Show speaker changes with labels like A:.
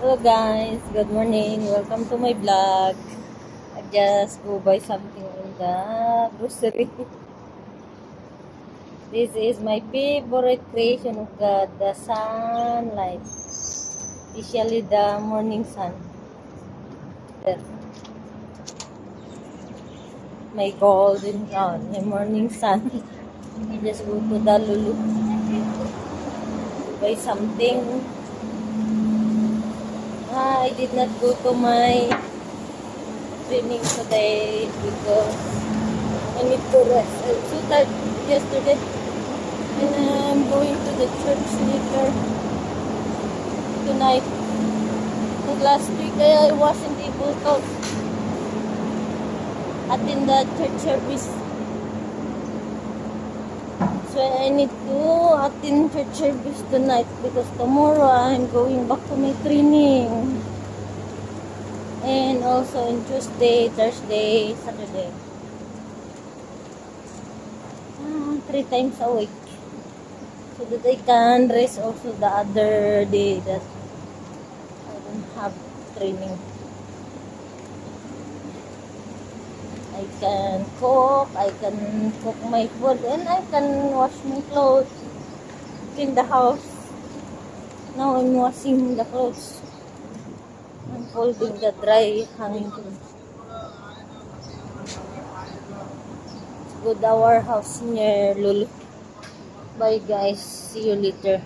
A: Hello guys, good morning. Welcome to my vlog. I just go buy something in the grocery. This is my favorite creation of God, the sunlight, especially the morning sun. There. My golden brown, my morning sun. I just go to the Lulu to buy something. I did not go to my training today because I need to rest. I'm so tired yesterday. And I'm going to the church later tonight. But last week I wasn't able to attend the church service. So I need to attend church service tonight because tomorrow I'm going back to my training. And also on Tuesday, Thursday, Saturday. 3 times a week. So that I can rest also the other day that I don't have training. I can cook my food, and I can wash my clothes, clean the house. Now I'm washing the clothes. I'm folding the dry hanging clothes. Let's go to our house near Lulu. Bye guys, see you later.